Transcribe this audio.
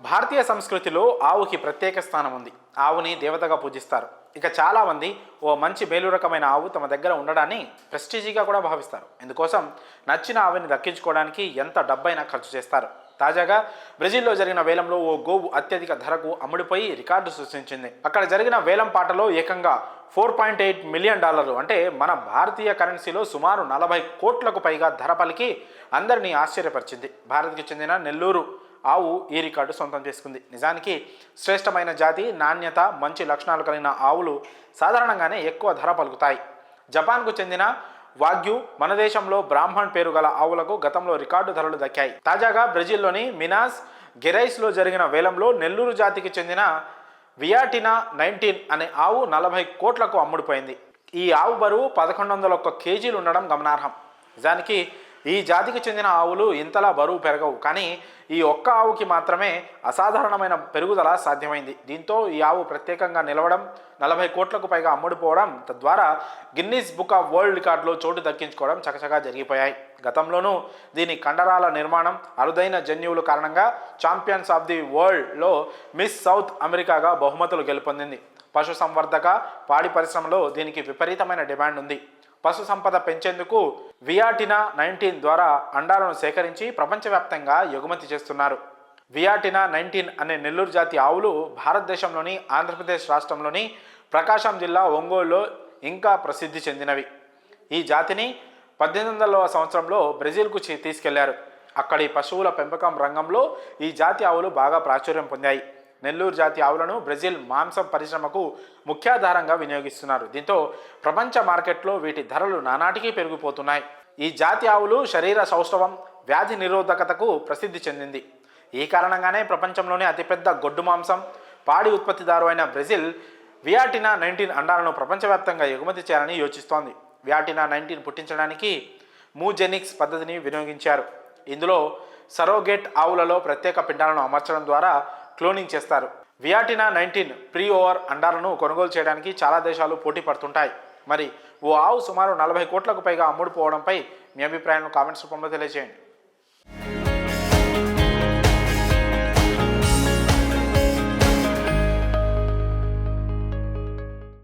భారతీయ సంస్కృతిలో ఆవుకి ప్రత్యేక స్థానం ఉంది. ఆవుని దేవతగా పూజిస్తారు. ఇక చాలామంది ఓ మంచి మేలు రకమైన ఆవు తమ దగ్గర ఉండడాన్ని ప్రెస్టీజీగా కూడా భావిస్తారు. ఇందుకోసం నచ్చిన ఆవుని దక్కించుకోవడానికి ఎంత డబ్బైనా ఖర్చు చేస్తారు. తాజాగా బ్రెజిల్లో జరిగిన వేలంలో ఓ గోవు అత్యధిక ధరకు అమ్ముడిపోయి రికార్డు సృష్టించింది. అక్కడ జరిగిన వేలం పాటలో ఏకంగా $4.8 మిలియన్, అంటే మన భారతీయ కరెన్సీలో సుమారు 40 కోట్లకు పైగా ధర పలికి అందరినీ ఆశ్చర్యపరిచింది. భారత్కి చెందిన నెల్లూరు ఆవు ఈ రికార్డు సొంతం చేసుకుంది. నిజానికి శ్రేష్టమైన జాతి, నాణ్యత, మంచి లక్షణాలు కలిగిన ఆవులు సాధారణంగానే ఎక్కువ ధర పలుకుతాయి. జపాన్కు చెందిన వాగ్యూ, మన దేశంలో బ్రాహ్మణ్ పేరు గల ఆవులకు గతంలో రికార్డు ధరలు దక్కాయి. తాజాగా బ్రెజిల్లోని మినాస్ గెరైస్లో జరిగిన వేలంలో నెల్లూరు జాతికి చెందిన వియాటినా 19 అనే ఆవు 40 కోట్లకు అమ్ముడుపోయింది. ఈ ఆవు బరువు 1101 కేజీలు ఉండడం గమనార్హం. నిజానికి ఈ జాతికి చెందిన ఆవులు ఇంతలా బరువు పెరగవు, కానీ ఈ ఒక్క ఆవుకి మాత్రమే అసాధారణమైన పెరుగుదల సాధ్యమైంది. దీంతో ఈ ఆవు ప్రత్యేకంగా నిలవడం, 40 కోట్లకు పైగా అమ్ముడుపోవడం, తద్వారా గిన్నీస్ బుక్ ఆఫ్ వరల్డ్ రికార్డులో చోటు దక్కించుకోవడం చకచకా జరిగిపోయాయి. గతంలోనూ దీని కండరాల నిర్మాణం, అరుదైన జన్యువుల కారణంగా ఛాంపియన్స్ ఆఫ్ ది వరల్డ్లో మిస్ సౌత్ అమెరికాగా బహుమతులు గెలుపొందింది. పశు సంవర్ధక, పాడి పరిశ్రమలో దీనికి విపరీతమైన డిమాండ్ ఉంది. పశు సంపద పెంచేందుకు వియాటినా 19 ద్వారా అండాలను సేకరించి ప్రపంచవ్యాప్తంగా ఎగుమతి చేస్తున్నారు. వియాటినా 19 అనే నెల్లూరు జాతి ఆవులు భారతదేశంలోని ఆంధ్రప్రదేశ్ రాష్ట్రంలోని ప్రకాశం జిల్లా ఒంగోలులో ఇంకా ప్రసిద్ధి చెందినవి. ఈ జాతిని 1800వ సంవత్సరంలో బ్రెజిల్కు తీసుకెళ్లారు. అక్కడి పశువుల పెంపకం రంగంలో ఈ జాతి ఆవులు బాగా ప్రాచుర్యం పొందాయి. నెల్లూరు జాతి ఆవులను బ్రెజిల్ మాంసం పరిశ్రమకు ముఖ్యాధారంగా వినియోగిస్తున్నారు. దీంతో ప్రపంచ మార్కెట్లో వీటి ధరలు నానాటికి పెరిగిపోతున్నాయి. ఈ జాతి ఆవులు శరీర సౌష్ఠవం, వ్యాధి నిరోధకతకు ప్రసిద్ధి చెందింది. ఈ కారణంగానే ప్రపంచంలోనే అతిపెద్ద గొడ్డు మాంసం, పాడి ఉత్పత్తిదారు అయిన బ్రెజిల్ వియాటినా 19 అండాలను ప్రపంచవ్యాప్తంగా ఎగుమతి చేయాలని యోచిస్తోంది. వియాటినా 19 పుట్టించడానికి మూజెనిక్స్ పద్ధతిని వినియోగించారు. ఇందులో సరోగేట్ ఆవులలో ప్రత్యేక పిండాలను అమర్చడం ద్వారా క్లోనింగ్ చేస్తారు. వియాటినా 19 ప్రీ ఓవర్ అండాలను కొనుగోలు చేయడానికి చాలా దేశాలు పోటీ పడుతుంటాయి. మరి ఓ ఆవు సుమారు 40 కోట్లకు పైగా అమ్ముడుపోవడంపై మీ అభిప్రాయాలను కామెంట్స్ రూపంలో తెలియజేయండి.